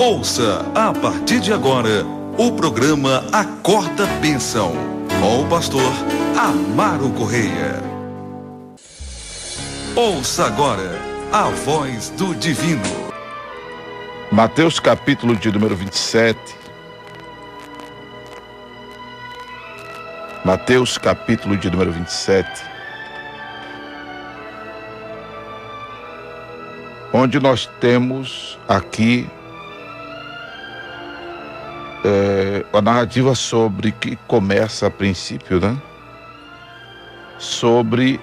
Ouça, a partir de agora, o programa Acorda Bênção, com o pastor Amaro Correia. Ouça agora a voz do divino. Mateus capítulo de número 27. Mateus capítulo de número 27. Onde nós temos aqui a narrativa sobre que começa a princípio, né? Sobre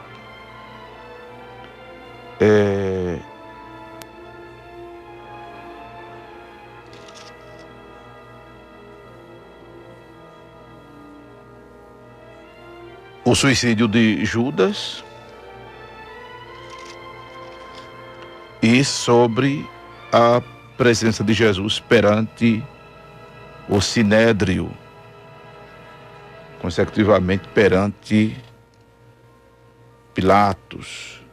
o suicídio de Judas e sobre a presença de Jesus perante o Sinédrio, consecutivamente perante Pilatos.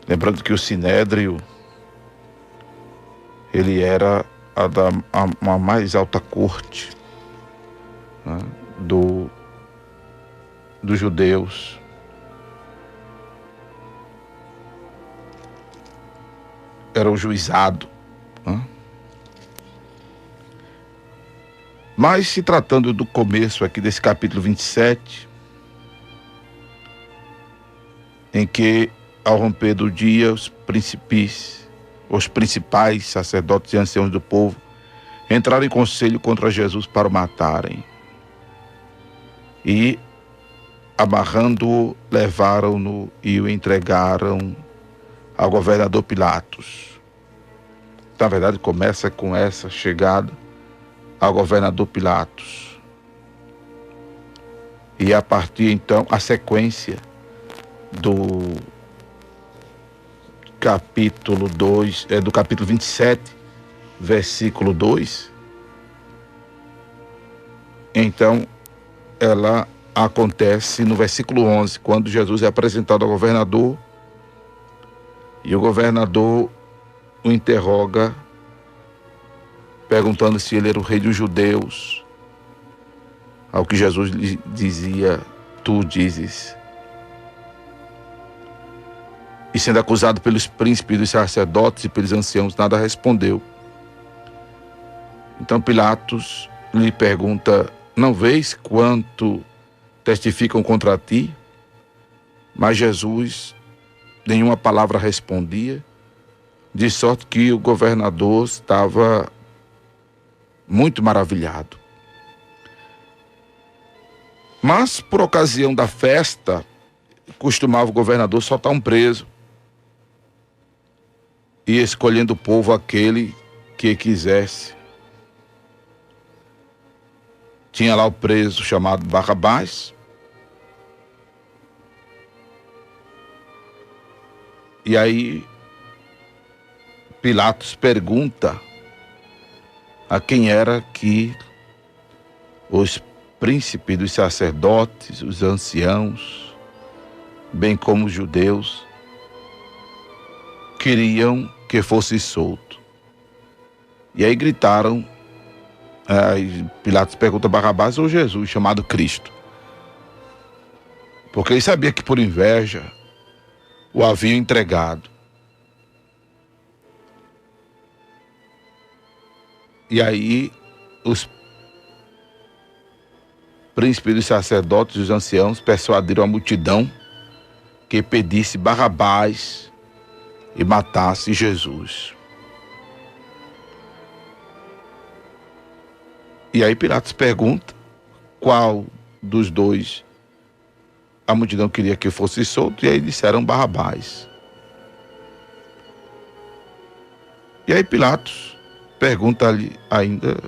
Lembrando que o Sinédrio, ele era a mais alta corte, né, dos judeus. Era o juizado, né? Mas se tratando do começo aqui desse capítulo 27, em que ao romper do dia os principais sacerdotes e anciãos do povo entraram em conselho contra Jesus para o matarem. E amarrando-o, levaram-no e o entregaram ao governador Pilatos. Na verdade, começa com essa chegada ao governador Pilatos. E a partir então, a sequência do capítulo 2, do capítulo 27, versículo 2, então ela acontece no versículo 11, quando Jesus é apresentado ao governador e o governador o interroga, perguntando se ele era o rei dos judeus, ao que Jesus lhe dizia: tu dizes. E sendo acusado pelos príncipes dos sacerdotes e pelos anciãos, nada respondeu. Então Pilatos lhe pergunta: não vês quanto testificam contra ti? Mas Jesus nenhuma palavra respondia, de sorte que o governador estava muito maravilhado. Mas, por ocasião da festa, costumava o governador soltar um preso, e escolhendo o povo aquele que quisesse. Tinha lá o preso chamado Barrabás, e aí Pilatos pergunta a quem era que os príncipes dos sacerdotes, os anciãos, bem como os judeus, queriam que fosse solto. E aí gritaram, Pilatos pergunta a Barrabás ou Jesus, chamado Cristo. Porque ele sabia que por inveja o haviam entregado. E aí os príncipes dos sacerdotes e os anciãos persuadiram a multidão que pedisse Barrabás e matasse Jesus. E aí Pilatos pergunta qual dos dois a multidão queria que fosse solto, e aí disseram Barrabás. E aí Pilatos pergunta-lhe ainda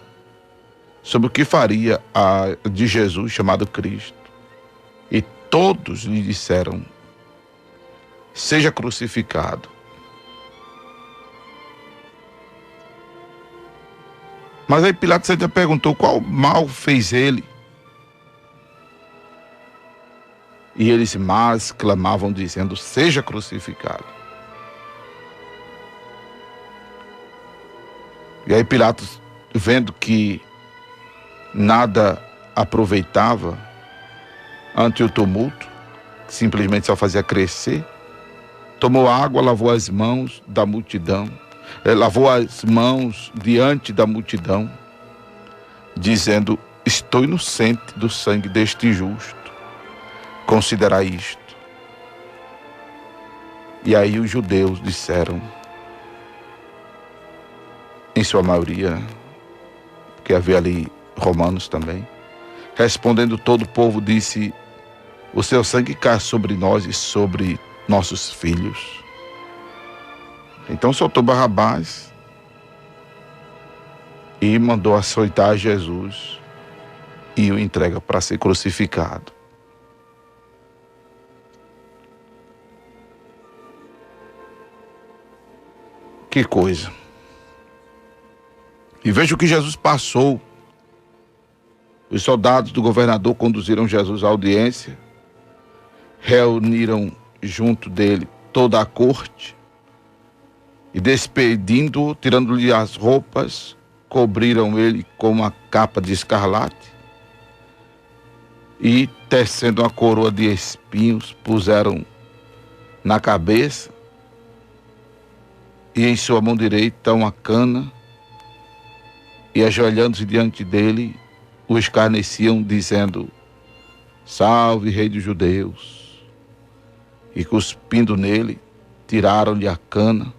sobre o que faria de Jesus chamado Cristo. E todos lhe disseram: seja crucificado. Mas aí Pilatos ainda perguntou qual mal fez ele. E eles mais clamavam dizendo: seja crucificado. E aí Pilatos, vendo que nada aproveitava ante o tumulto, que simplesmente só fazia crescer, tomou água, lavou as mãos da multidão, lavou as mãos diante da multidão, dizendo: estou inocente do sangue deste injusto, considerai isto. E aí os judeus disseram, em sua maioria, porque havia ali romanos também, respondendo todo o povo, disse: o seu sangue cai sobre nós e sobre nossos filhos. Então soltou Barrabás e mandou açoitar Jesus e o entrega para ser crucificado. Que coisa. E veja o que Jesus passou. Os soldados do governador conduziram Jesus à audiência, reuniram junto dele toda a corte e, despedindo-o, tirando-lhe as roupas, cobriram ele com uma capa de escarlate e, tecendo uma coroa de espinhos, puseram na cabeça e em sua mão direita uma cana, e ajoelhando-se diante dele, o escarneciam, dizendo: salve, rei dos judeus. E cuspindo nele, tiraram-lhe a cana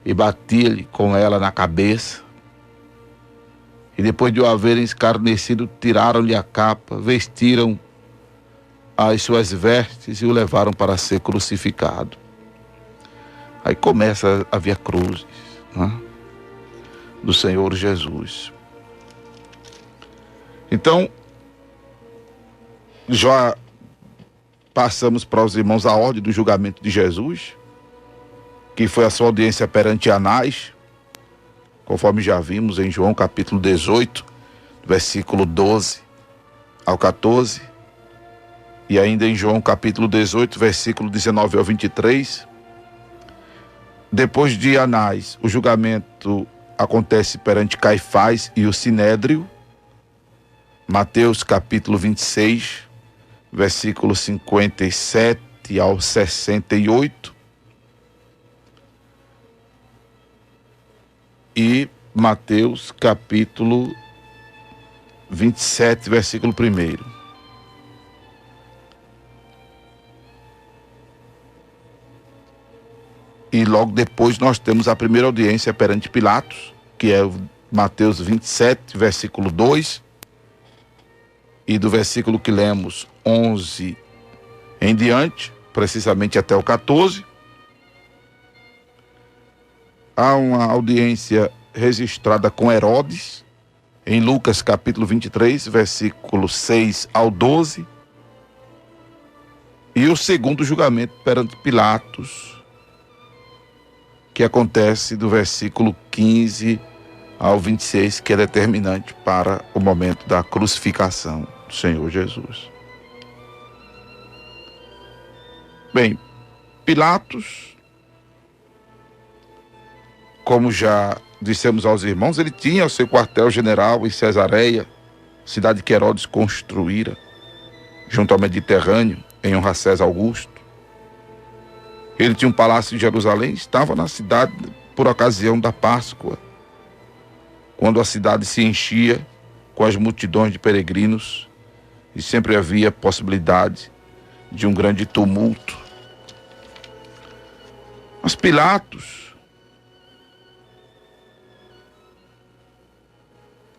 e batiam-lhe com ela na cabeça. E depois de o haverem escarnecido, tiraram-lhe a capa, vestiram as suas vestes e o levaram para ser crucificado. Aí começa a via cruzes, né, do Senhor Jesus. Então, já passamos para os irmãos a ordem do julgamento de Jesus, que foi a sua audiência perante Anás, conforme já vimos em João capítulo 18, versículo 12 ao 14, e ainda em João capítulo 18, versículo 19 ao 23. Depois de Anás, o julgamento acontece perante Caifás e o Sinédrio, Mateus capítulo 26, versículo 57 ao 68, e Mateus capítulo 27, versículo 1. E logo depois nós temos a primeira audiência perante Pilatos, que é Mateus 27, versículo 2, e do versículo que lemos 11 em diante, precisamente até o 14. Há uma audiência registrada com Herodes, em Lucas capítulo 23, versículo 6 ao 12. E o segundo julgamento perante Pilatos, que acontece do versículo 15 ao 26, que é determinante para o momento da crucificação do Senhor Jesus. Bem, Pilatos, como já dissemos aos irmãos, ele tinha o seu quartel-general em Cesareia, cidade que Herodes construíra, junto ao Mediterrâneo, em honra a César Augusto. Ele tinha um palácio em Jerusalém, estava na cidade por ocasião da Páscoa, quando a cidade se enchia com as multidões de peregrinos e sempre havia possibilidade de um grande tumulto. Mas Pilatos,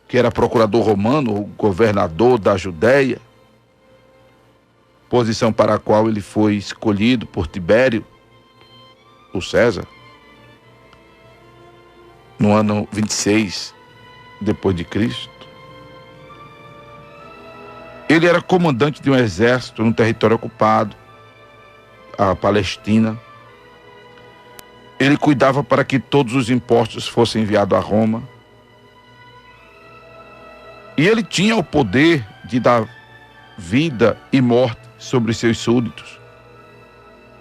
que era procurador romano, ou governador da Judéia, posição para a qual ele foi escolhido por Tibério, o César, no ano 26 depois de Cristo. Ele era comandante de um exército no território ocupado, a Palestina. Ele cuidava para que todos os impostos fossem enviados a Roma. E ele tinha o poder de dar vida e morte sobre seus súditos,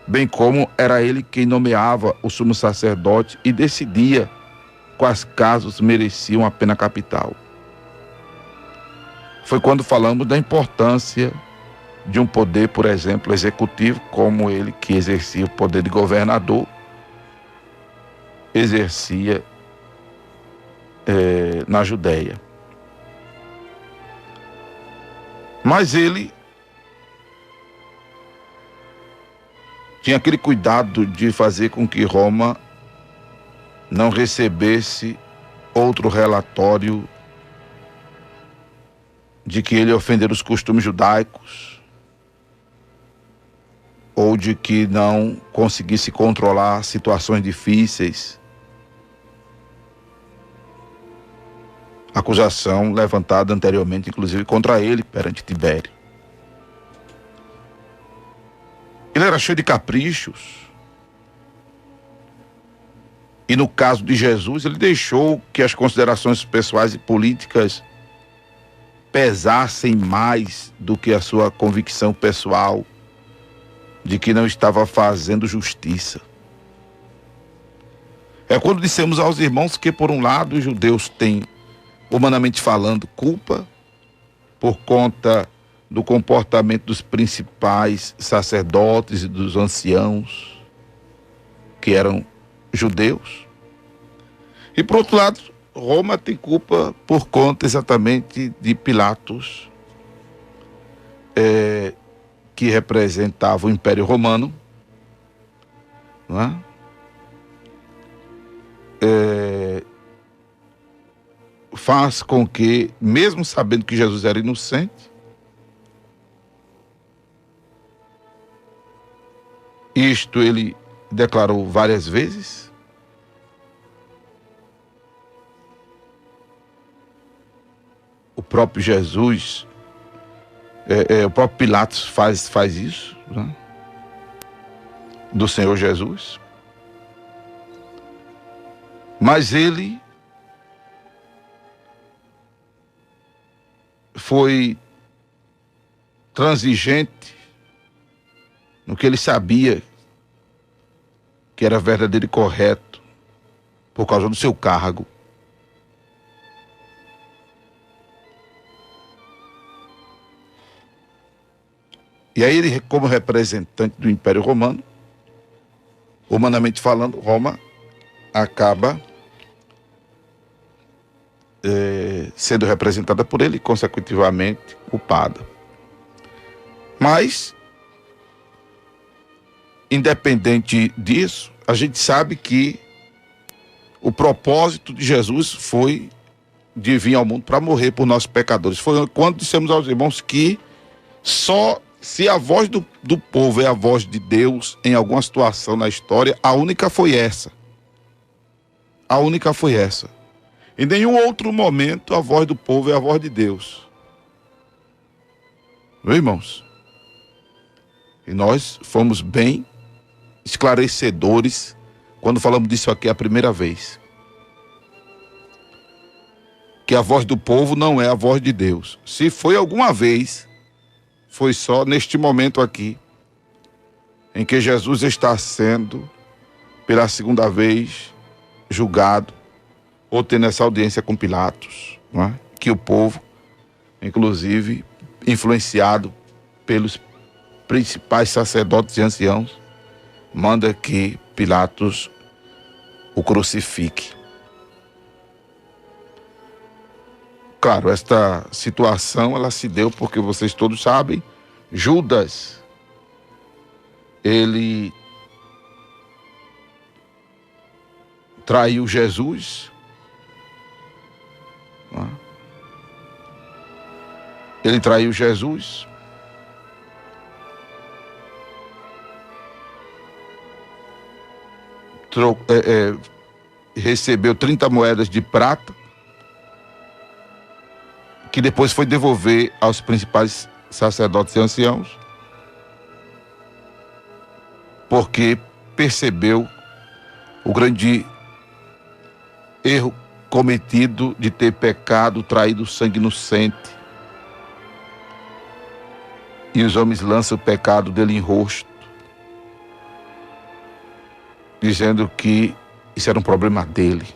bem como era ele quem nomeava o sumo sacerdote e decidia quais casos mereciam a pena capital. Foi quando falamos da importância de um poder, por exemplo, executivo, como ele que exercia o poder de governador, exercia na Judéia. Mas ele tinha aquele cuidado de fazer com que Roma não recebesse outro relatório de que ele ofendera os costumes judaicos ou de que não conseguisse controlar situações difíceis. Acusação levantada anteriormente, inclusive, contra ele perante Tibério. Ele era cheio de caprichos. E no caso de Jesus, ele deixou que as considerações pessoais e políticas pesassem mais do que a sua convicção pessoal de que não estava fazendo justiça. É quando dissemos aos irmãos que, por um lado, os judeus têm, humanamente falando, culpa por conta do comportamento dos principais sacerdotes e dos anciãos, que eram judeus. E, por outro lado, Roma tem culpa por conta exatamente de Pilatos, que representava o Império Romano, não é? Faz com que, mesmo sabendo que Jesus era inocente, isto ele declarou várias vezes, o próprio Jesus, o próprio Pilatos faz isso, né? Do Senhor Jesus. Mas ele foi transigente no que ele sabia que era verdadeiro e correto por causa do seu cargo. E aí ele, como representante do Império Romano, humanamente falando, Roma acaba sendo representada por ele e, consecutivamente, culpada. Mas, independente disso, a gente sabe que o propósito de Jesus foi de vir ao mundo para morrer por nossos pecadores. Foi quando dissemos aos irmãos que só se a voz do povo é a voz de Deus em alguma situação na história, a única foi essa. A única foi essa. Em nenhum outro momento a voz do povo é a voz de Deus. Meus irmãos, e nós fomos bem esclarecedores quando falamos disso aqui a primeira vez. Que a voz do povo não é a voz de Deus. Se foi alguma vez, foi só neste momento aqui, em que Jesus está sendo, pela segunda vez, julgado, ou tendo essa audiência com Pilatos, não é? Que o povo, inclusive, influenciado pelos principais sacerdotes e anciãos, manda que Pilatos o crucifique. Claro, esta situação ela se deu porque vocês todos sabem, Judas, ele traiu Jesus, não é? Ele traiu Jesus, recebeu 30 moedas de prata, que depois foi devolver aos principais sacerdotes e anciãos, porque percebeu o grande erro cometido de ter pecado, traído sangue inocente. E os homens lançam o pecado dele em rosto, dizendo que isso era um problema dele.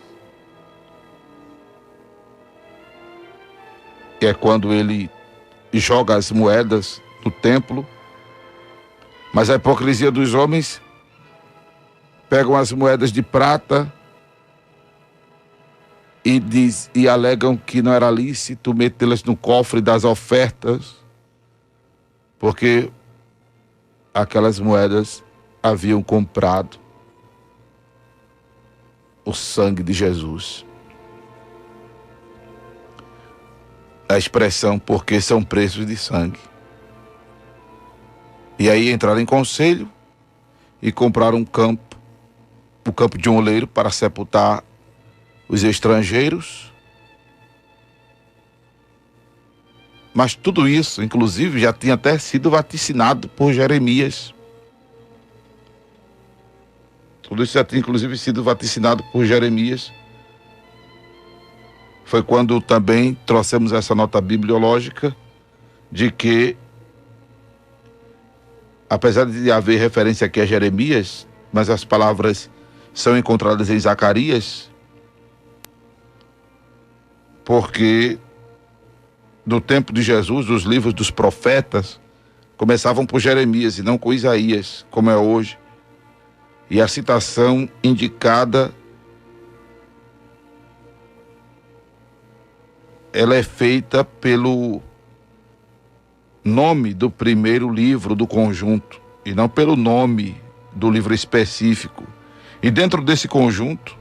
que é quando ele joga as moedas no templo. Mas a hipocrisia dos homens pegam as moedas de prata e alegam que não era lícito metê-las no cofre das ofertas, porque aquelas moedas haviam comprado o sangue de Jesus. A expressão porque são preços de sangue. E aí entraram em conselho e compraram o campo de um oleiro para sepultar os estrangeiros. Mas tudo isso, inclusive, já tinha até sido vaticinado por Jeremias. Tudo isso já tinha, inclusive, sido vaticinado por Jeremias. Foi quando também trouxemos essa nota bibliológica de que, apesar de haver referência aqui a Jeremias, mas as palavras são encontradas em Zacarias, porque no tempo de Jesus, os livros dos profetas começavam por Jeremias e não com Isaías, como é hoje. E a citação indicada, ela é feita pelo nome do primeiro livro do conjunto e não pelo nome do livro específico. E dentro desse conjunto,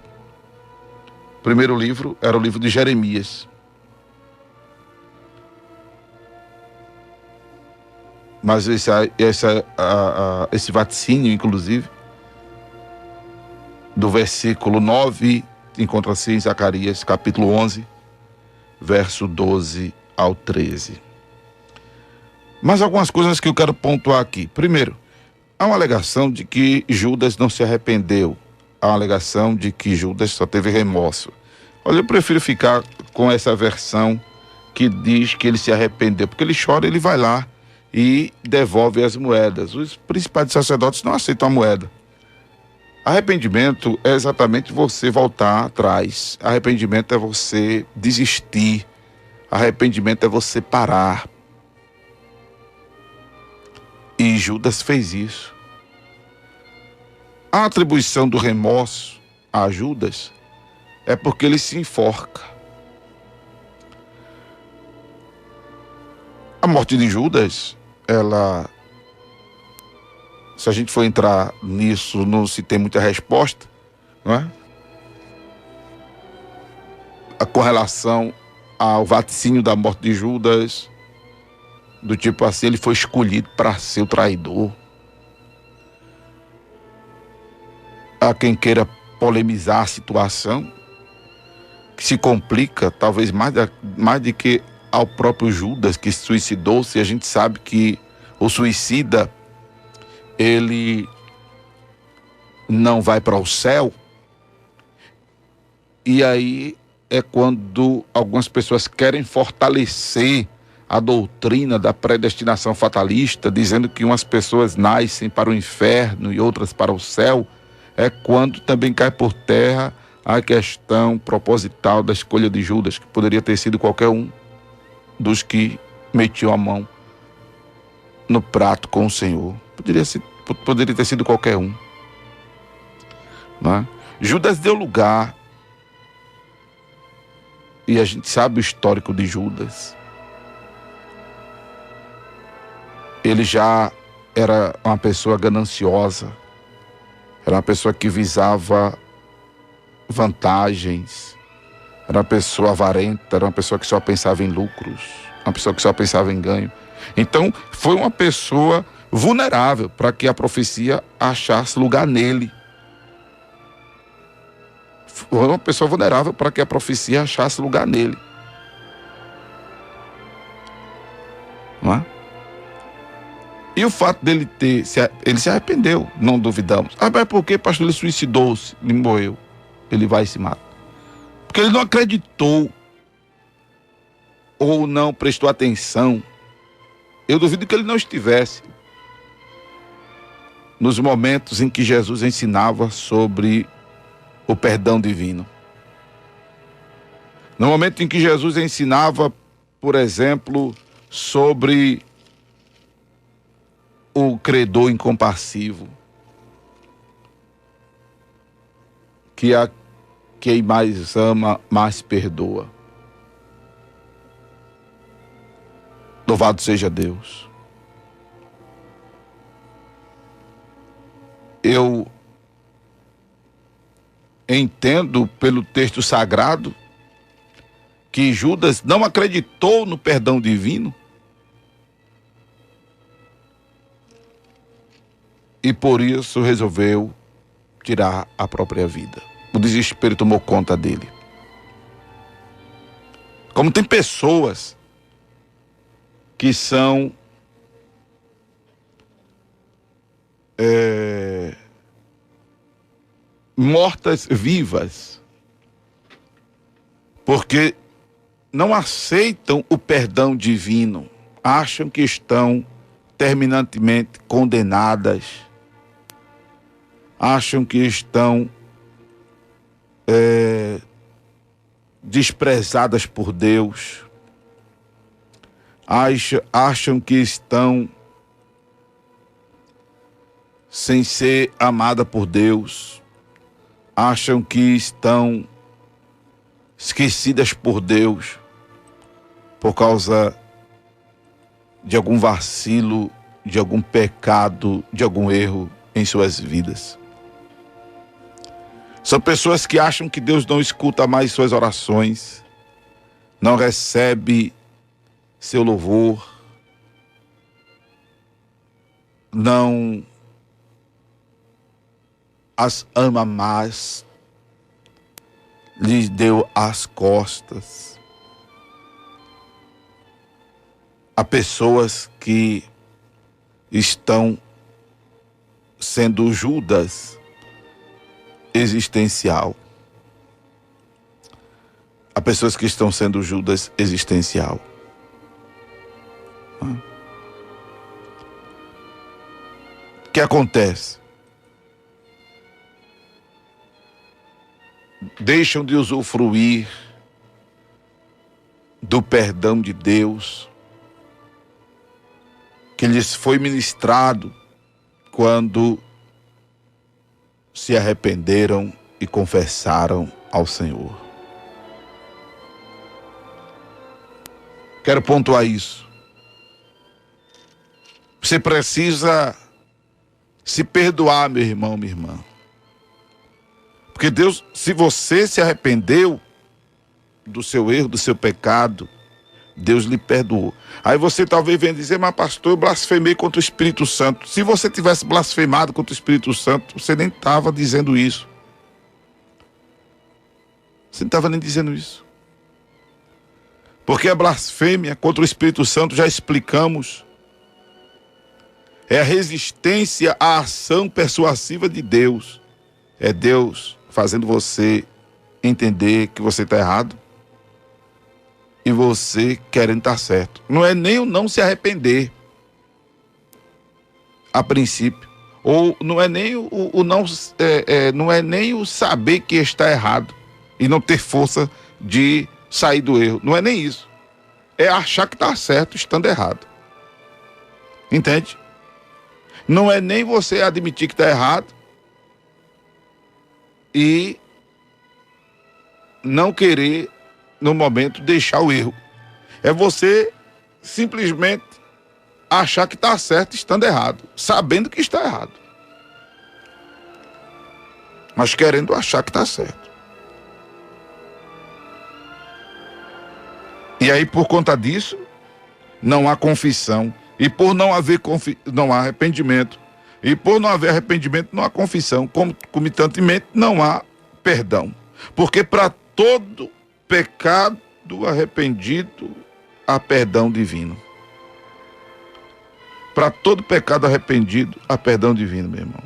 o primeiro livro era o livro de Jeremias. Mas esse vaticínio, inclusive, do versículo 9, encontra-se em Zacarias, capítulo 11, verso 12 ao 13. Mas algumas coisas que eu quero pontuar aqui. Primeiro, há uma alegação de que Judas não se arrependeu. Há uma alegação de que Judas só teve remorso. Olha, eu prefiro ficar com essa versão que diz que ele se arrependeu, porque ele chora, ele vai lá e devolve as moedas. Os principais sacerdotes não aceitam a moeda. Arrependimento é exatamente você voltar atrás. Arrependimento é você desistir. Arrependimento é você parar. E Judas fez isso. A atribuição do remorso a Judas é porque ele se enforca. A morte de Judas, ela, se a gente for entrar nisso, não se tem muita resposta, não é? Com relação ao vaticínio da morte de Judas, do tipo assim, ele foi escolhido para ser o traidor. Há quem queira polemizar a situação, que se complica, talvez mais do que ao próprio Judas, que suicidou-se. A gente sabe que o suicida, ele não vai para o céu. E aí é quando algumas pessoas querem fortalecer a doutrina da predestinação fatalista, dizendo que umas pessoas nascem para o inferno e outras para o céu. É quando também cai por terra a questão proposital da escolha de Judas, que poderia ter sido qualquer um dos que metiam a mão no prato com o Senhor. Poderia ter sido qualquer um. Não é? Judas deu lugar, e a gente sabe o histórico de Judas. Ele já era uma pessoa gananciosa, era uma pessoa que visava vantagens, era uma pessoa avarenta, era uma pessoa que só pensava em lucros, uma pessoa que só pensava em ganho. Então, foi uma pessoa vulnerável para que a profecia achasse lugar nele. Foi uma pessoa vulnerável para que a profecia achasse lugar nele. Não é? E o fato dele ele se arrependeu, não duvidamos. Ah, mas por que, pastor? Ele suicidou-se, ele morreu. Ele vai e se mata. Porque ele não acreditou ou não prestou atenção. Eu duvido que ele não estivesse nos momentos em que Jesus ensinava sobre o perdão divino. No momento em que Jesus ensinava por exemplo, sobre o credor incompassivo, que a quem mais ama, mais perdoa. Louvado seja Deus. Eu entendo pelo texto sagrado que Judas não acreditou no perdão divino e por isso resolveu tirar a própria vida. O desespero tomou conta dele. Como tem pessoas que são mortas vivas, porque não aceitam o perdão divino, acham que estão terminantemente condenadas, acham que estão desprezadas por Deus, acham que estão sem ser amada por Deus, acham que estão esquecidas por Deus por causa de algum vacilo, de algum pecado, de algum erro em suas vidas. São pessoas que acham que Deus não escuta mais suas orações, não recebe seu louvor, não as ama mais, lhes deu as costas. Há pessoas que estão sendo Judas existencial. Há pessoas que estão sendo Judas existencial. O que acontece? Deixam de usufruir do perdão de Deus que lhes foi ministrado quando se arrependeram e confessaram ao Senhor. Quero pontuar isso. Você precisa se perdoar, meu irmão, minha irmã. Porque Deus, se você se arrependeu do seu erro, do seu pecado, Deus lhe perdoou. Aí você talvez venha dizer, mas pastor, eu blasfemei contra o Espírito Santo. Se você tivesse blasfemado contra o Espírito Santo, você nem estava dizendo isso. Você não estava nem dizendo isso. Porque a blasfêmia contra o Espírito Santo, já explicamos, é a resistência à ação persuasiva de Deus. É Deus fazendo você entender que você está errado e você querendo estar certo. Não é nem o não se arrepender a princípio, ou não é nem não é nem o saber que está errado e não ter força de sair do erro. Não é nem isso. É achar que está certo estando errado. Entende? Não é nem você admitir que está errado e não querer, no momento, deixar o erro. É você simplesmente achar que está certo estando errado, sabendo que está errado, mas querendo achar que está certo. E aí, por conta disso, não há confissão. E por não haver não há arrependimento. E por não haver arrependimento, não há confissão. Concomitantemente, não há perdão. Porque para todo pecado arrependido, há perdão divino. Para todo pecado arrependido, há perdão divino, meu irmão.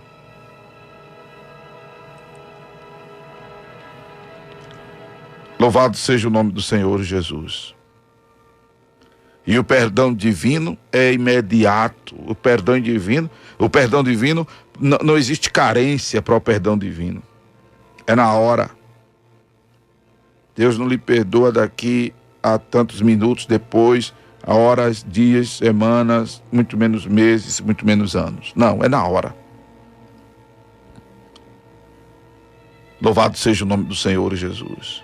Louvado seja o nome do Senhor Jesus. E o perdão divino é imediato. O perdão divino, não existe carência para o perdão divino. É na hora. Deus não lhe perdoa daqui a tantos minutos depois, a horas, dias, semanas, muito menos meses, muito menos anos. Não, é na hora. Louvado seja o nome do Senhor Jesus.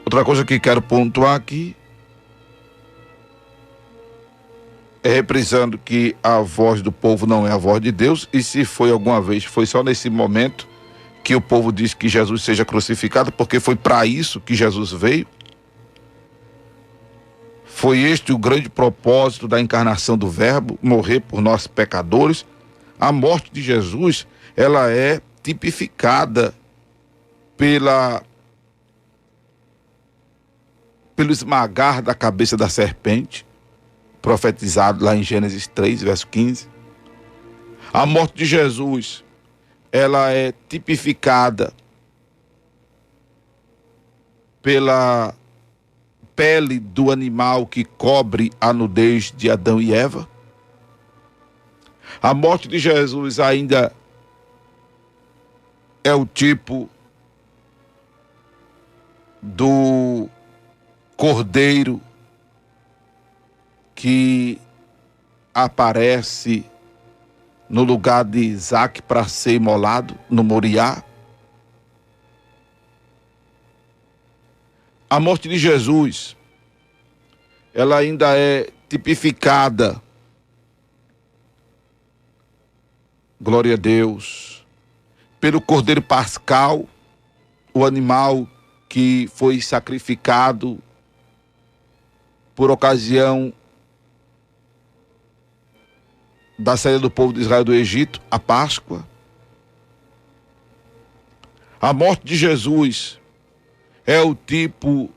Outra coisa que quero pontuar aqui é reprisando que a voz do povo não é a voz de Deus, e se foi alguma vez, foi só nesse momento que o povo diz que Jesus seja crucificado, porque foi para isso que Jesus veio. Foi este o grande propósito da encarnação do Verbo, morrer por nós pecadores. A morte de Jesus, ela é tipificada pelo esmagar da cabeça da serpente, profetizado lá em Gênesis 3, verso 15. A morte de Jesus, ela é tipificada pela pele do animal que cobre a nudez de Adão e Eva. A morte de Jesus ainda é o tipo do cordeiro que aparece no lugar de Isaac para ser imolado no Moriá. A morte de Jesus, ela ainda é tipificada, glória a Deus, pelo cordeiro pascal, o animal que foi sacrificado por ocasião da saída do povo de Israel do Egito, a Páscoa. A morte de Jesus é o tipo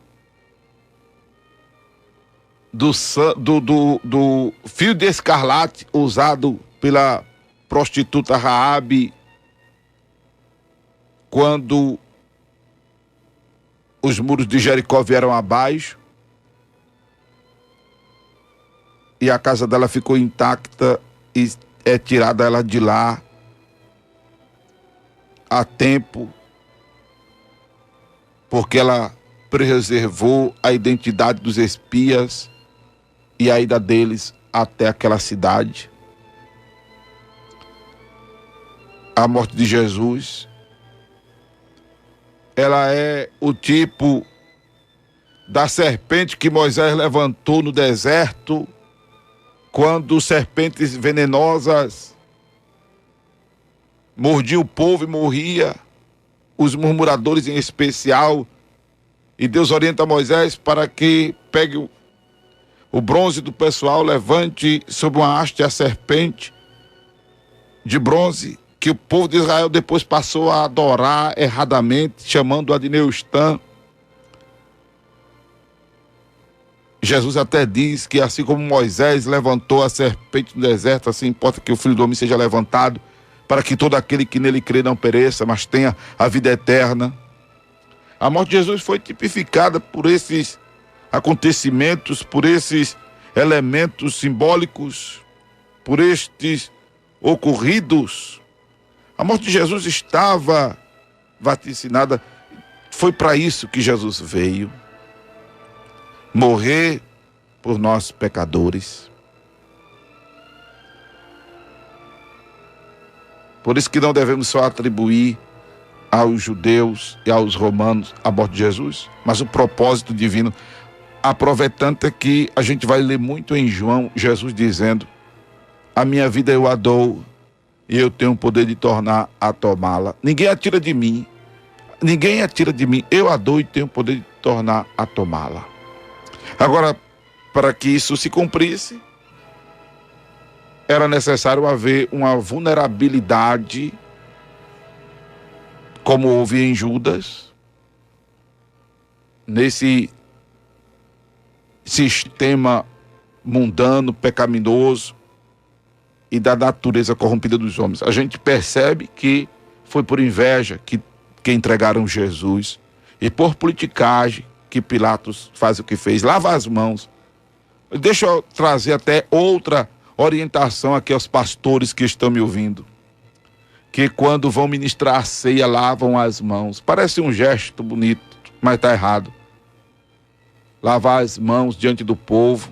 do fio de escarlate usado pela prostituta Raabe quando os muros de Jericó vieram abaixo e a casa dela ficou intacta e é tirada ela de lá a tempo, porque ela preservou a identidade dos espias e a ida deles até aquela cidade. A morte de Jesus, ela é o tipo da serpente que Moisés levantou no deserto, quando serpentes venenosas mordiam o povo e morria, os murmuradores em especial, e Deus orienta Moisés para que pegue o bronze do pessoal, levante sobre uma haste a serpente de bronze, que o povo de Israel depois passou a adorar erradamente, chamando-a de Neustã. Jesus até diz que assim como Moisés levantou a serpente no deserto, assim importa que o Filho do Homem seja levantado, para que todo aquele que nele crê não pereça, mas tenha a vida eterna. A morte de Jesus foi tipificada por esses acontecimentos, por esses elementos simbólicos, por estes ocorridos. A morte de Jesus estava vaticinada. Foi para isso que Jesus veio. Morrer por nós pecadores. Por isso que não devemos só atribuir aos judeus e aos romanos a morte de Jesus, mas o propósito divino. Aproveitando é que a gente vai ler muito em João, Jesus dizendo: a minha vida eu a dou e eu tenho o poder de tornar a tomá-la. Ninguém a tira de mim, eu a dou e tenho o poder de tornar a tomá-la. Agora, para que isso se cumprisse, era necessário haver uma vulnerabilidade, como houve em Judas, nesse sistema mundano, pecaminoso e da natureza corrompida dos homens. A gente percebe que foi por inveja que entregaram Jesus, e por politicagem que Pilatos faz o que fez, lava as mãos. Deixa eu trazer até outra orientação aqui aos pastores que estão me ouvindo, que quando vão ministrar a ceia lavam as mãos. Parece um gesto bonito, mas está errado. Lavar as mãos diante do povo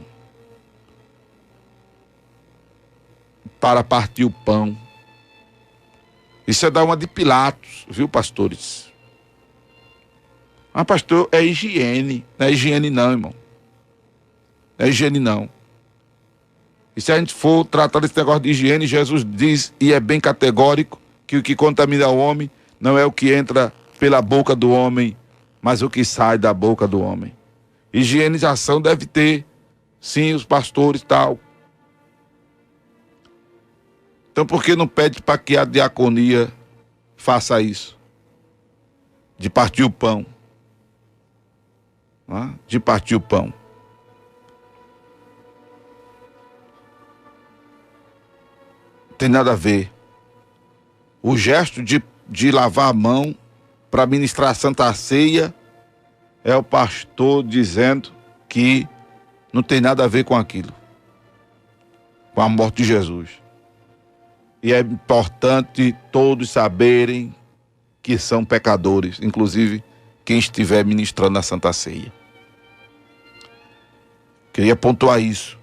para partir o pão. Isso é dar uma de Pilatos, viu, pastores? Mas, pastor, é higiene. Não é higiene não, irmão. Não é higiene não. E se a gente for tratar desse negócio de higiene, Jesus diz, e é bem categórico, que o que contamina o homem não é o que entra pela boca do homem, mas o que sai da boca do homem. Higienização deve ter, sim, os pastores e tal. Então por que não pede para que a diaconia faça isso? De partir o pão. Não é? De partir o pão. Não tem nada a ver. O gesto de lavar a mão para ministrar a Santa Ceia é o pastor dizendo que não tem nada a ver com aquilo, com a morte de Jesus. E é importante todos saberem que são pecadores, inclusive quem estiver ministrando a Santa Ceia. Queria pontuar isso,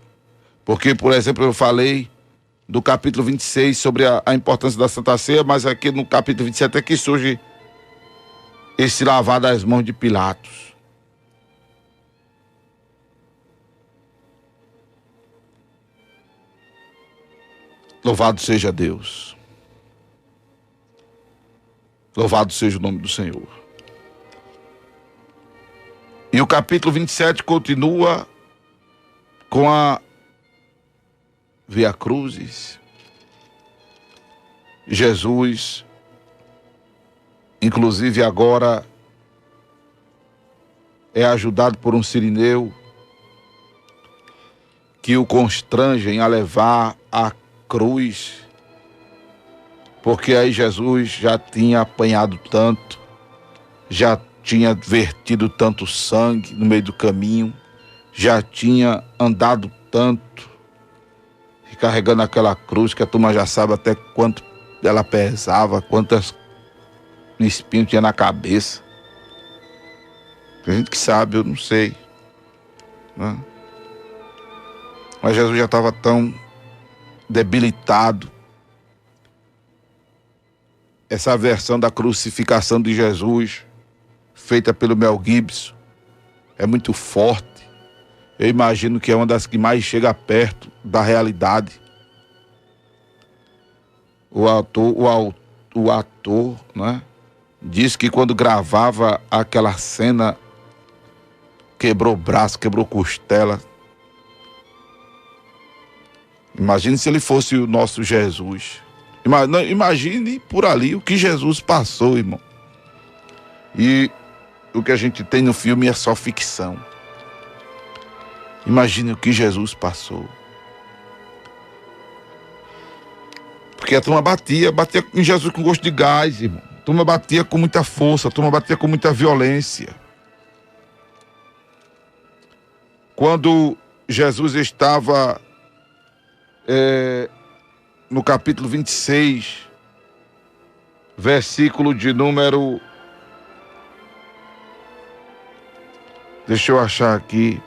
porque, por exemplo, eu falei do capítulo 26 sobre a importância da Santa Ceia, mas aqui no capítulo 27 é que surge esse lavar das mãos de Pilatos. Louvado seja Deus. Louvado seja o nome do Senhor. E o capítulo 27 continua com a Via Crucis. Jesus, inclusive agora, é ajudado por um sirineu que o constrangem a levar a cruz, porque aí Jesus já tinha apanhado tanto, já tinha vertido tanto sangue no meio do caminho, já tinha andado tanto, carregando aquela cruz que a turma já sabe até quanto ela pesava, quantas espinhos tinha na cabeça. Tem gente que sabe, eu não sei, né? Mas Jesus já estava tão debilitado. Essa versão da crucificação de Jesus, feita pelo Mel Gibson, é muito forte. Eu imagino que é uma das que mais chega perto da realidade. O ator, né, diz que quando gravava aquela cena, quebrou braço, quebrou costela. Imagine se ele fosse o nosso Jesus. Imagine por ali o que Jesus passou, irmão. E o que a gente tem no filme é só ficção. Imagine o que Jesus passou. Porque a turma batia em Jesus com gosto de gás, irmão. A turma batia com muita força, a turma batia com muita violência. Quando Jesus estava no capítulo 26, versículo de número... Deixa eu achar aqui.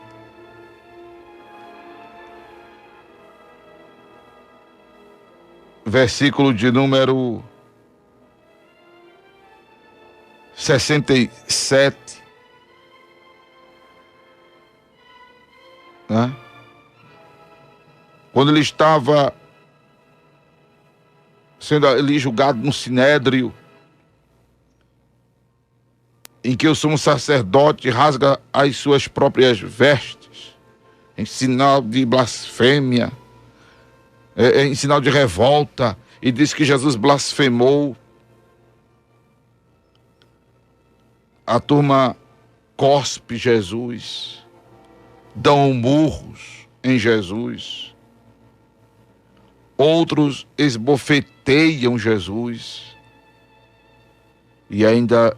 Versículo de número 67, né? Quando ele estava sendo ali julgado no sinédrio, em que o sumo sacerdote rasga as suas próprias vestes, em sinal de blasfêmia, em sinal de revolta, e diz que Jesus blasfemou. A turma cospe Jesus, dão murros em Jesus, outros esbofeteiam Jesus e ainda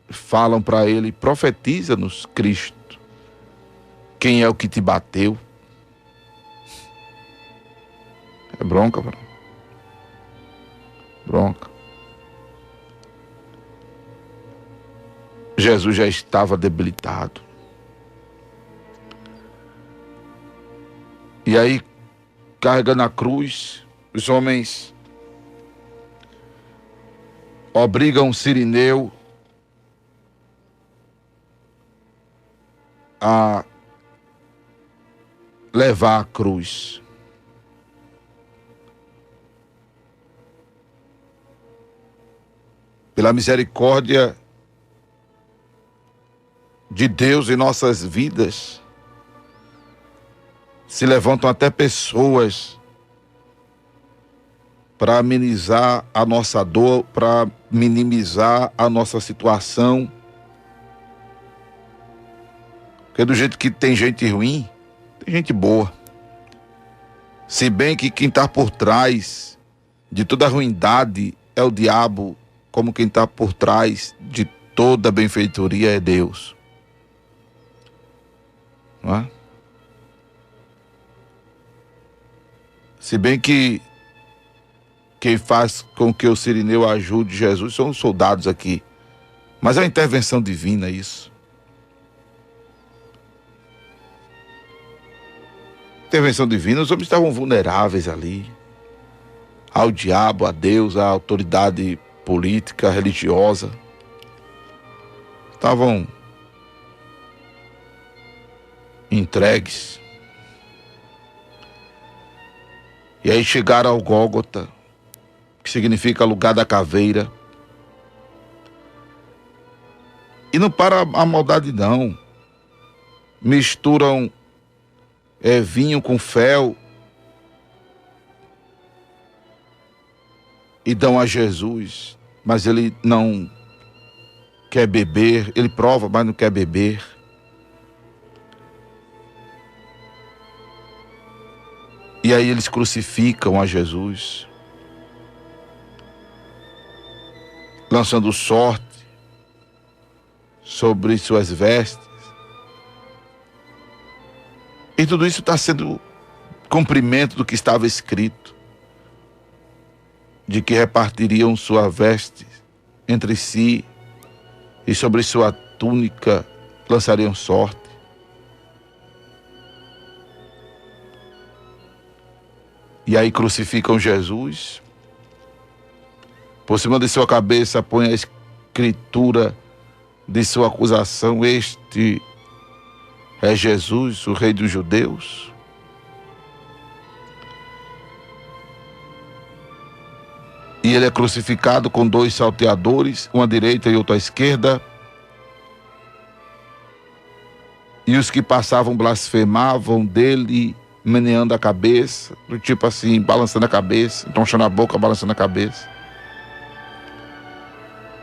falam para ele: profetiza-nos, Cristo, quem é o que te bateu? É bronca, mano. Bronca. Jesus já estava debilitado. E aí, carregando a cruz, os homens obrigam Cirineu a levar a cruz. Pela misericórdia de Deus em nossas vidas, se levantam até pessoas para amenizar a nossa dor, para minimizar a nossa situação. Porque do jeito que tem gente ruim, tem gente boa. Se bem que quem está por trás de toda a ruindade é o diabo, como quem está por trás de toda a benfeitoria é Deus. Não é? Se bem que quem faz com que o Cirineu ajude Jesus são os soldados aqui. Mas é uma intervenção divina isso. Intervenção divina, os homens estavam vulneráveis ali. Ao diabo, a Deus, à autoridade política, religiosa. Estavam entregues. E aí chegaram ao Gólgota, que significa lugar da caveira. E não para a maldade não. Misturam vinho com fel e dão a Jesus, mas ele não quer beber. Ele prova, mas não quer beber. E aí eles crucificam a Jesus, lançando sorte sobre suas vestes. E tudo isso está sendo cumprimento do que estava escrito, de que repartiriam sua veste entre si e sobre sua túnica lançariam sorte. E aí crucificam Jesus. Por cima de sua cabeça põe a escritura de sua acusação: este é Jesus, o Rei dos Judeus. E ele é crucificado com 2 salteadores, um à direita e outro à esquerda. E os que passavam blasfemavam dele, meneando a cabeça, do tipo assim, balançando a cabeça, tronchando a boca, balançando a cabeça.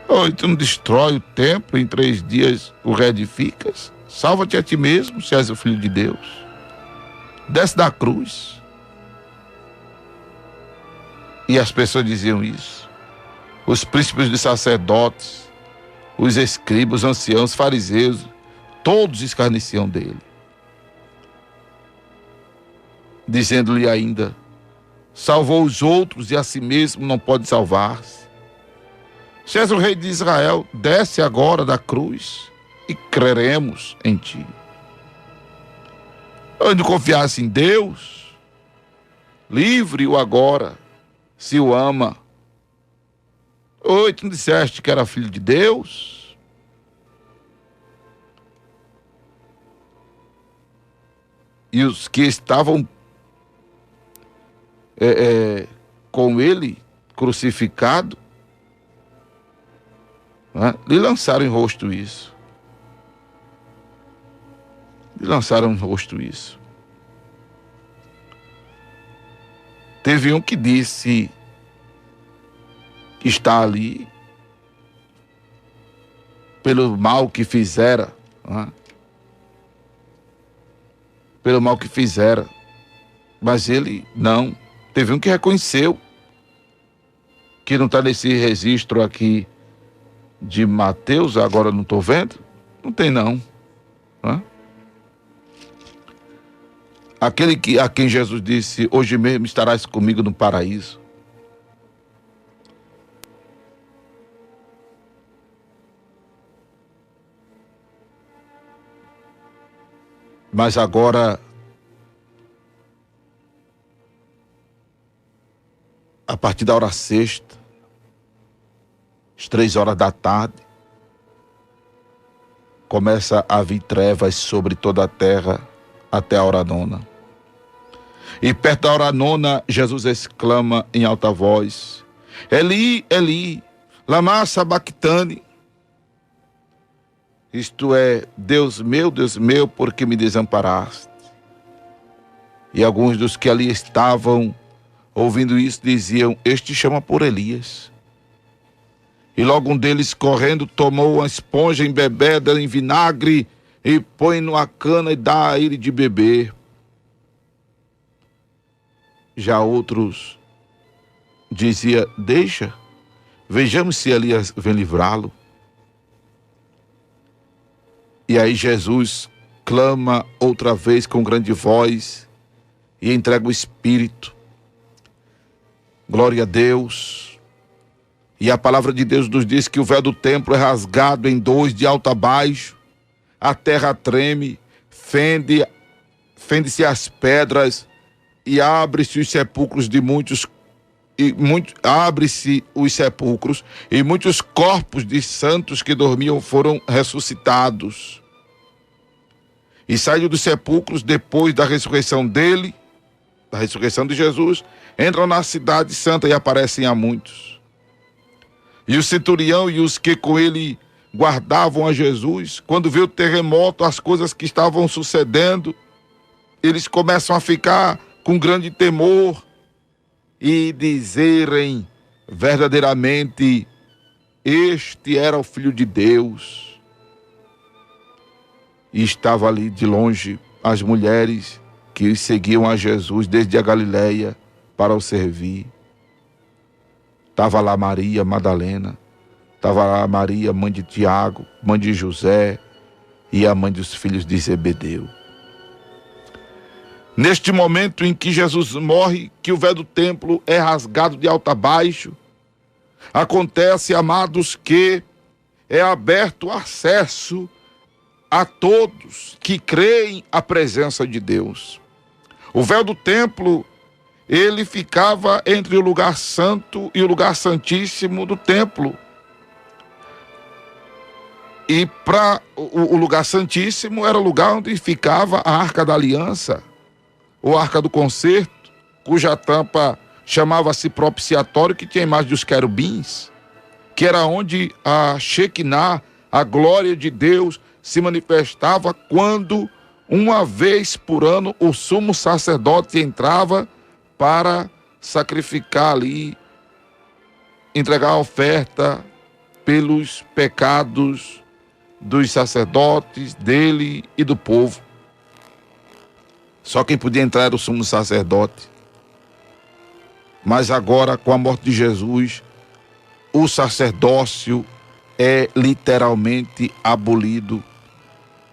Oi, tu não destrói o templo, em 3 dias o reedificas? Salva-te a ti mesmo, se és o Filho de Deus. Desce da cruz. E as pessoas diziam isso. Os príncipes dos sacerdotes, os escribas, os anciãos, os fariseus, todos escarneciam dele, dizendo-lhe ainda: salvou os outros e a si mesmo não pode salvar-se. Se és o rei de Israel, desce agora da cruz e creremos em ti. Onde confiasse em Deus, livre-o agora, se o ama. Oi, tu não disseste que era filho de Deus? E os que estavam com ele crucificado, lhe lançaram em rosto isso. Lhe lançaram em rosto isso. Teve um que disse que está ali pelo mal que fizera, pelo mal que fizera, mas ele não. Teve um que reconheceu, que não está nesse registro aqui de Mateus, agora não estou vendo, não tem não. Aquele a quem Jesus disse: hoje mesmo estarás comigo no paraíso. Mas agora, a partir da hora sexta, às 3 horas da tarde, começa a vir trevas sobre toda a terra até a hora nona. E perto da hora nona, Jesus exclama em alta voz: Eli, Eli, lama sabachthani. Isto é, Deus meu, por que me desamparaste? E alguns dos que ali estavam, ouvindo isso, diziam: Este chama por Elias. E logo um deles, correndo, tomou uma esponja embebeda em vinagre e põe numa cana e dá a ele de beber. Já outros dizia: Deixa, vejamos se Elias vem livrá-lo. E aí Jesus clama outra vez com grande voz e entrega o Espírito. Glória a Deus. E a palavra de Deus nos diz que o véu do templo é rasgado em dois, de alto a baixo. A terra treme, fende-se as pedras e abre-se os sepulcros de muitos. Abre-se os sepulcros e muitos corpos de santos que dormiam foram ressuscitados. E saindo dos sepulcros depois da ressurreição dele, da ressurreição de Jesus, entram na cidade santa e aparecem a muitos. E o centurião e os que com ele guardavam a Jesus, quando vê o terremoto, as coisas que estavam sucedendo, eles começam a ficar com grande temor e dizerem verdadeiramente: este era o Filho de Deus. E estava ali de longe as mulheres que seguiam a Jesus desde a Galileia para o servir. Estava lá Maria Madalena, estava lá Maria, mãe de Tiago, mãe de José e a mãe dos filhos de Zebedeu. Neste momento em que Jesus morre, que o véu do templo é rasgado de alto a baixo, acontece, amados, que é aberto acesso a todos que creem a presença de Deus. O véu do templo, ele ficava entre o lugar santo e o lugar santíssimo do templo. E para o lugar santíssimo era o lugar onde ficava a Arca da Aliança, ou Arca do Concerto, cuja tampa chamava-se propiciatório, que tinha a imagem dos querubins, que era onde a Shekinah, a glória de Deus, se manifestava quando, uma vez por ano, o sumo sacerdote entrava para sacrificar ali, entregar a oferta pelos pecados dos sacerdotes, dele e do povo. Só quem podia entrar era o sumo sacerdote. Mas agora, com a morte de Jesus, o sacerdócio é literalmente abolido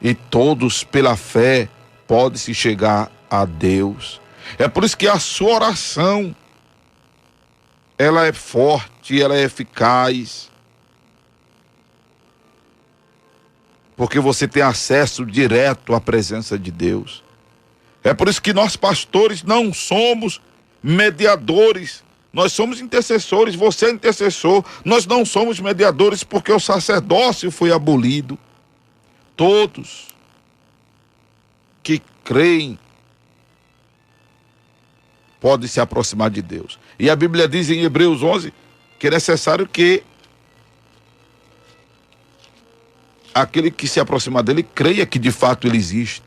e todos, pela fé, podem se chegar a Deus. É por isso que a sua oração, ela é forte, ela é eficaz, porque você tem acesso direto à presença de Deus. É por isso que nós, pastores, não somos mediadores, nós somos intercessores. Você é intercessor, nós não somos mediadores, porque o sacerdócio foi abolido. Todos que creem podem se aproximar de Deus. E a Bíblia diz em Hebreus 11 que é necessário que aquele que se aproximar dele creia que de fato ele existe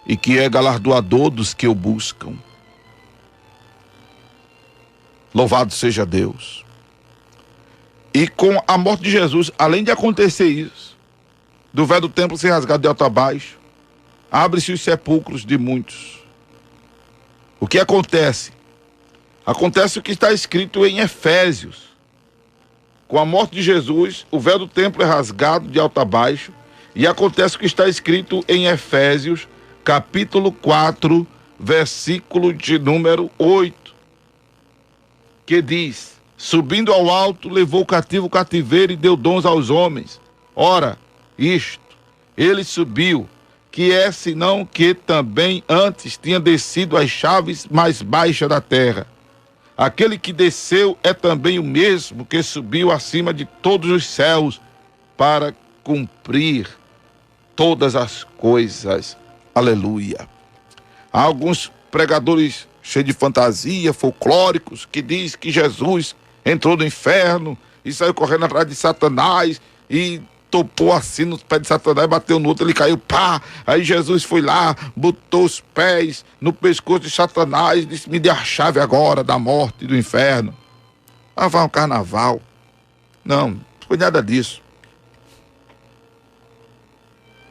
e que é galardoador dos que o buscam. Louvado seja Deus. E com a morte de Jesus, além de acontecer isso, do véu do templo ser rasgado de alto a baixo, abre-se os sepulcros de muitos. O que acontece? Acontece o que está escrito em Efésios. Com a morte de Jesus, o véu do templo é rasgado de alto a baixo, e acontece o que está escrito em Efésios, capítulo 4, versículo de número 8, que diz: subindo ao alto, levou cativo o cativeiro e deu dons aos homens. Ora, isto, ele subiu que é senão que também antes tinha descido às chaves mais baixas da terra. Aquele que desceu é também o mesmo que subiu acima de todos os céus para cumprir todas as coisas. Aleluia. Há alguns pregadores cheios de fantasia, folclóricos, que diz que Jesus entrou no inferno e saiu correndo atrás de Satanás e topou assim nos pés de Satanás, bateu no outro, ele caiu, pá. Aí Jesus foi lá, botou os pés no pescoço de Satanás e disse: me dê a chave agora da morte e do inferno. Ah, vai um carnaval. Não foi nada disso.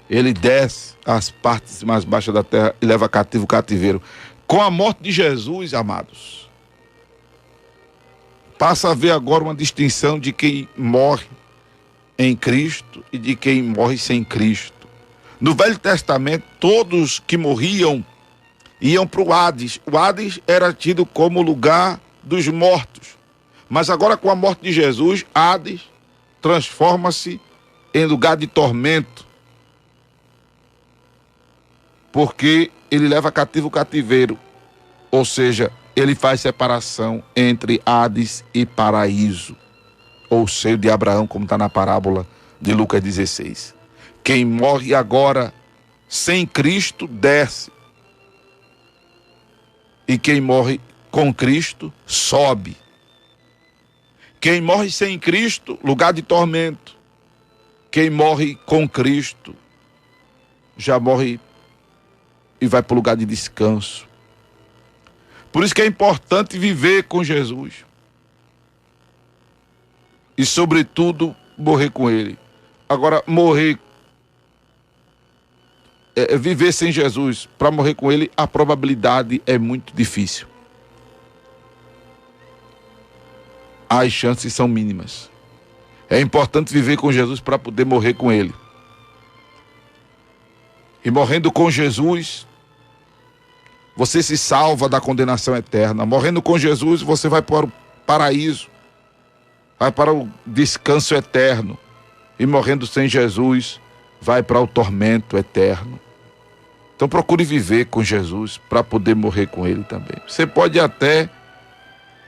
Ele desce às partes mais baixas da terra e leva cativo o cativeiro. Com a morte de Jesus, amados, passa a haver agora uma distinção de quem morre em Cristo e de quem morre sem Cristo. No Velho Testamento, todos que morriam iam para o Hades. O Hades era tido como lugar dos mortos. Mas agora, com a morte de Jesus, Hades transforma-se em lugar de tormento, porque ele leva cativo o cativeiro, ou seja, ele faz separação entre Hades e paraíso, ou seio de Abraão, como está na parábola de Lucas 16. Quem morre agora sem Cristo desce, e quem morre com Cristo sobe. Quem morre sem Cristo, lugar de tormento. Quem morre com Cristo já morre e vai para o lugar de descanso. Por isso que é importante viver com Jesus. E, sobretudo, morrer com Ele. Agora, viver sem Jesus, para morrer com Ele, a probabilidade é muito difícil. As chances são mínimas. É importante viver com Jesus para poder morrer com Ele. E morrendo com Jesus, você se salva da condenação eterna. Morrendo com Jesus, você vai para o paraíso, vai para o descanso eterno. E morrendo sem Jesus, vai para o tormento eterno. Então procure viver com Jesus para poder morrer com Ele também. Você pode até,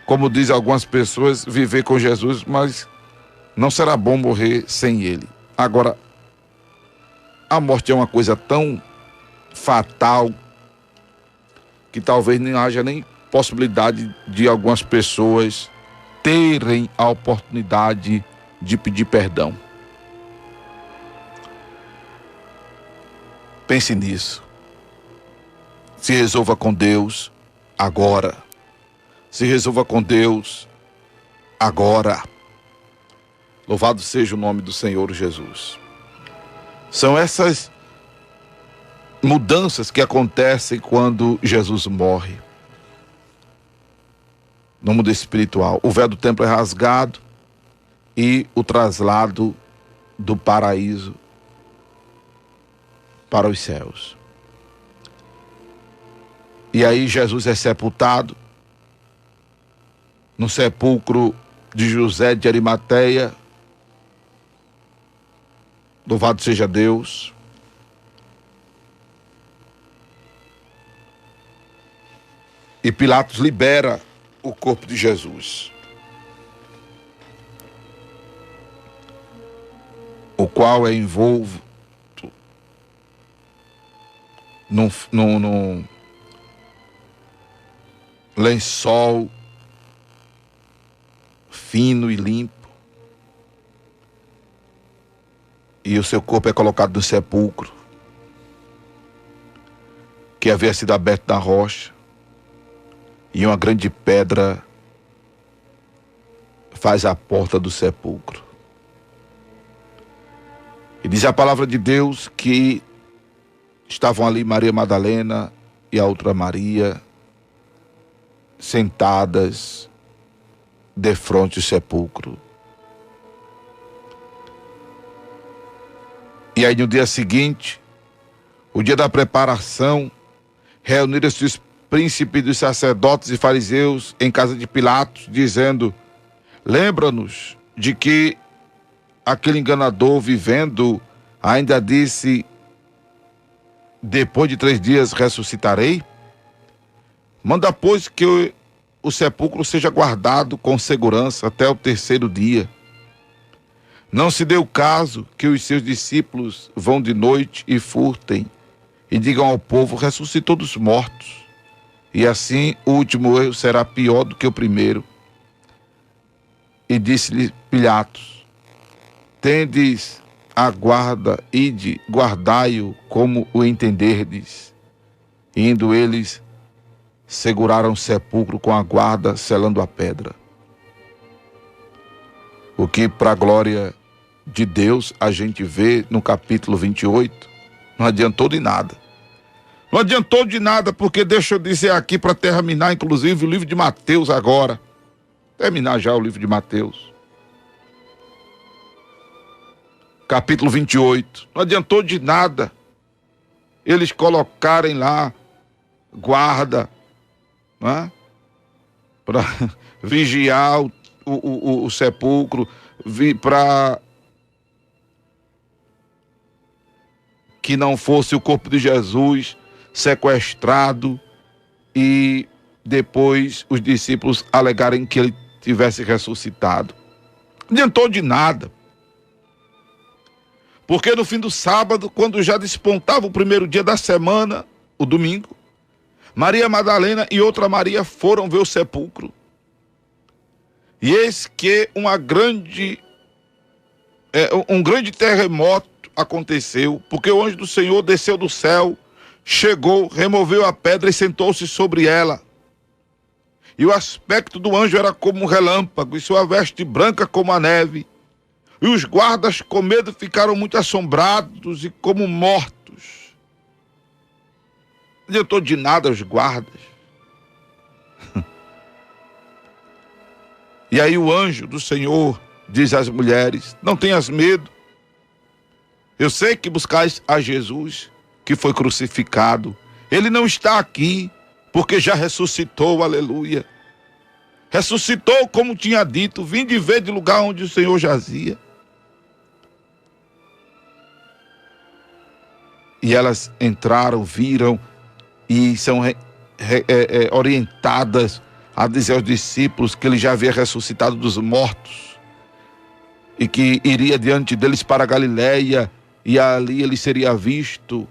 como dizem algumas pessoas, viver com Jesus, mas não será bom morrer sem Ele. Agora, a morte é uma coisa tão fatal que talvez nem haja nem possibilidade de algumas pessoas terem a oportunidade de pedir perdão. Pense nisso. Se resolva com Deus agora. Se resolva com Deus agora. Louvado seja o nome do Senhor Jesus. São essas mudanças que acontecem quando Jesus morre. No mundo espiritual, o véu do templo é rasgado e o traslado do paraíso para os céus. E aí Jesus é sepultado no sepulcro de José de Arimateia. Louvado seja Deus. E Pilatos libera o corpo de Jesus, o qual é envolto num lençol fino e limpo. E o seu corpo é colocado no sepulcro, que havia sido aberto na rocha, e uma grande pedra faz a porta do sepulcro. E diz a palavra de Deus que estavam ali Maria Madalena e a outra Maria sentadas defronte do sepulcro. E aí no dia seguinte, o dia da preparação, reuniram-se os príncipes dos sacerdotes e fariseus em casa de Pilatos, dizendo: lembra-nos de que aquele enganador vivendo ainda disse depois de 3 dias ressuscitarei? Manda, pois, que o sepulcro seja guardado com segurança até o 3º dia. Não se dê o caso que os seus discípulos vão de noite e furtem e digam ao povo: ressuscitou dos mortos. E assim o último erro será pior do que o primeiro. E disse-lhe Pilatos: tendes a guarda, ide, guardai-o como o entenderdes. Indo eles, seguraram o sepulcro com a guarda, selando a pedra. O que, para a glória de Deus, a gente vê no capítulo 28, não adiantou de nada. Não adiantou de nada, porque deixa eu dizer aqui, para terminar, inclusive, o livro de Mateus agora. Terminar já o livro de Mateus. Capítulo 28. Não adiantou de nada eles colocarem lá guarda, né, para vigiar o sepulcro, para que não fosse o corpo de Jesus sequestrado e depois os discípulos alegarem que ele tivesse ressuscitado. Não adiantou de nada. Porque no fim do sábado, quando já despontava o primeiro dia da semana, o domingo, Maria Madalena e outra Maria foram ver o sepulcro. E eis que um grande terremoto aconteceu, porque o anjo do Senhor desceu do céu, chegou, removeu a pedra e sentou-se sobre ela. E o aspecto do anjo era como um relâmpago, e sua veste branca como a neve. E os guardas, com medo, ficaram muito assombrados e como mortos. Não adiantou de nada os guardas. E aí o anjo do Senhor diz às mulheres: não tenhas medo. Eu sei que buscais a Jesus, que foi crucificado. Ele não está aqui, porque já ressuscitou, aleluia. Ressuscitou como tinha dito, vinde ver de lugar onde o Senhor jazia. E elas entraram, viram e são orientadas a dizer aos discípulos que ele já havia ressuscitado dos mortos e que iria diante deles para a Galileia e ali ele seria visto.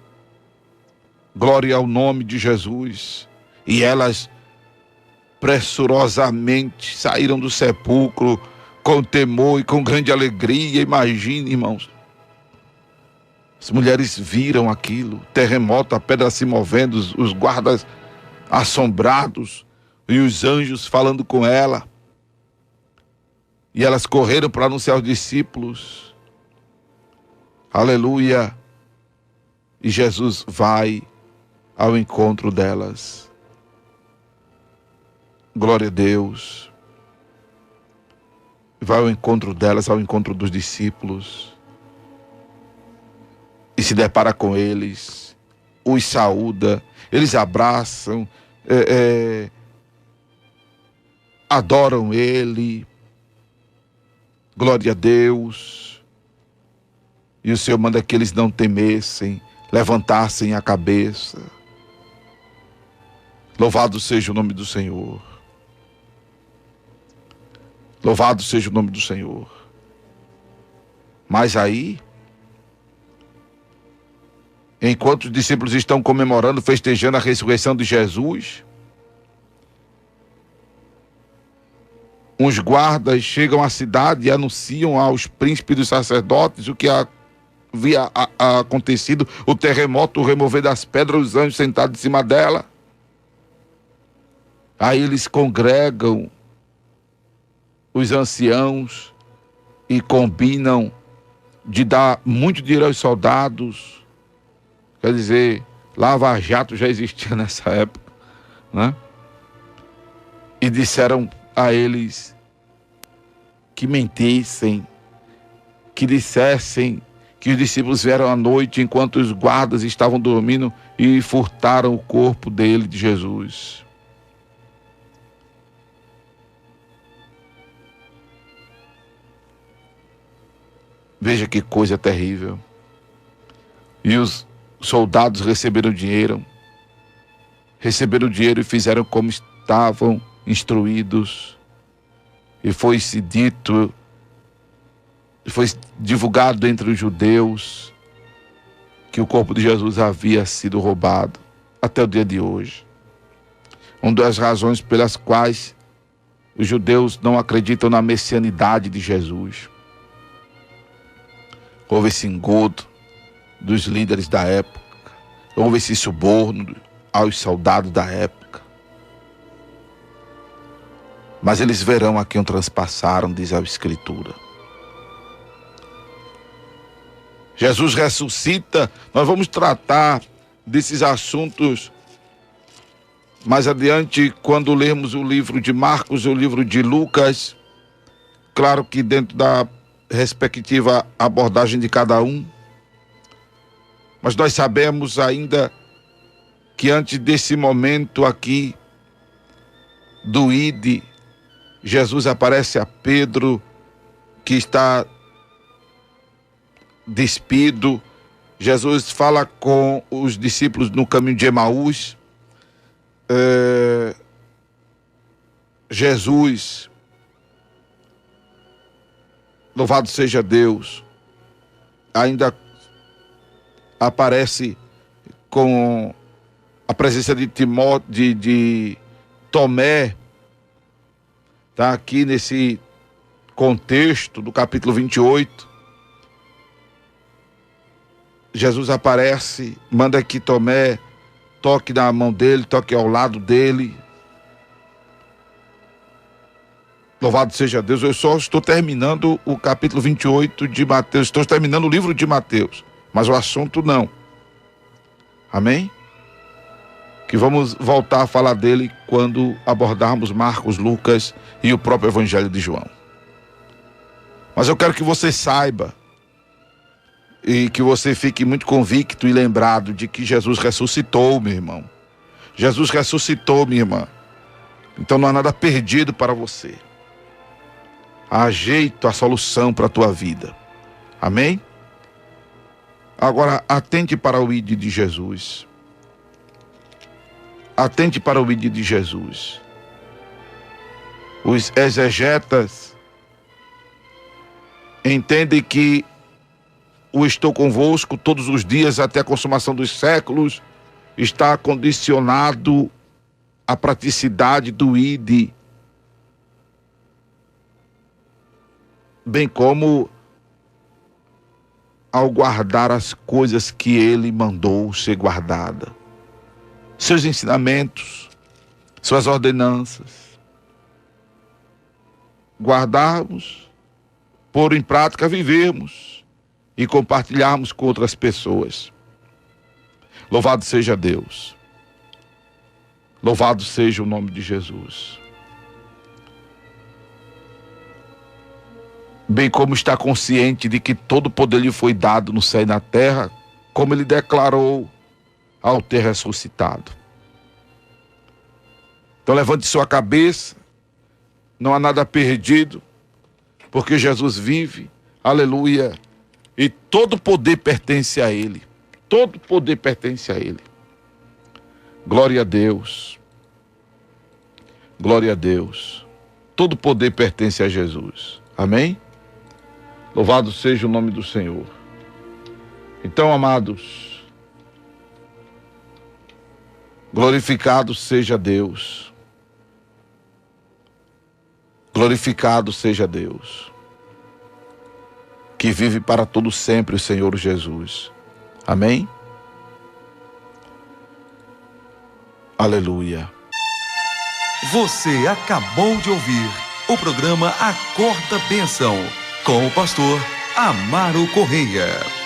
Glória ao nome de Jesus. E elas pressurosamente saíram do sepulcro com temor e com grande alegria. Imagine, irmãos. As mulheres viram aquilo, terremoto, a pedra se movendo, os guardas assombrados e os anjos falando com ela. E elas correram para anunciar aos discípulos. Aleluia. E Jesus vai ao encontro delas. Glória a Deus. Vai ao encontro delas, ao encontro dos discípulos. E se depara com eles, os saúda, eles abraçam, adoram ele. Glória a Deus. E o Senhor manda que eles não temessem, levantassem a cabeça. Louvado seja o nome do Senhor. Louvado seja o nome do Senhor. Mas aí, enquanto os discípulos estão comemorando, festejando a ressurreição de Jesus, uns guardas chegam à cidade e anunciam aos príncipes dos sacerdotes o que havia acontecido, o terremoto, o remover das pedras, os anjos sentados em cima dela. Aí eles congregam os anciãos e combinam de dar muito dinheiro aos soldados. Quer dizer, Lava Jato já existia nessa época, né? E disseram a eles que mentissem, que dissessem que os discípulos vieram à noite enquanto os guardas estavam dormindo e furtaram o corpo dele, de Jesus. Veja que coisa terrível. E os soldados receberam dinheiro e fizeram como estavam instruídos. E foi-se dito, foi divulgado entre os judeus que o corpo de Jesus havia sido roubado até o dia de hoje. Uma das razões pelas quais os judeus não acreditam na messianidade de Jesus. Houve esse engodo dos líderes da época, houve esse suborno aos soldados da época. Mas eles verão a quem o transpassaram, diz a Escritura. Jesus ressuscita. Nós vamos tratar desses assuntos mais adiante, quando lermos o livro de Marcos e o livro de Lucas. Claro que dentro da respectiva abordagem de cada um. Mas nós sabemos ainda que antes desse momento aqui do Ide, Jesus aparece a Pedro, que está despido. Jesus fala com os discípulos no caminho de Emaús. Jesus, louvado seja Deus, ainda aparece com a presença de Tomé, está aqui nesse contexto do capítulo 28. Jesus aparece, manda que Tomé toque na mão dele, toque ao lado dele. Louvado seja Deus. Eu só estou terminando o capítulo 28 de Mateus, estou terminando o livro de Mateus, mas o assunto não. Amém? Que vamos voltar a falar dele quando abordarmos Marcos, Lucas e o próprio Evangelho de João. Mas eu quero que você saiba e que você fique muito convicto e lembrado de que Jesus ressuscitou, meu irmão. Jesus ressuscitou, minha irmã. Então não há nada perdido para você. Há jeito, a solução para a tua vida. Amém? Agora, atente para o Ide de Jesus. Atente para o Ide de Jesus. Os exegetas entendem que o estou convosco todos os dias até a consumação dos séculos está condicionado à praticidade do Ide, bem como ao guardar as coisas que ele mandou ser guardada, seus ensinamentos, suas ordenanças. Guardarmos, pôr em prática, vivermos e compartilharmos com outras pessoas. Louvado seja Deus. Louvado seja o nome de Jesus. Bem como está consciente de que todo poder lhe foi dado no céu e na terra, como ele declarou ao ter ressuscitado. Então levante sua cabeça, não há nada perdido, porque Jesus vive, aleluia, e todo poder pertence a ele. Todo poder pertence a ele. Glória a Deus. Glória a Deus. Todo poder pertence a Jesus. Amém? Louvado seja o nome do Senhor. Então, amados, glorificado seja Deus. Glorificado seja Deus, que vive para todo sempre, o Senhor Jesus. Amém? Aleluia. Você acabou de ouvir o programa Acorda Bênção, com o pastor Amaro Correia.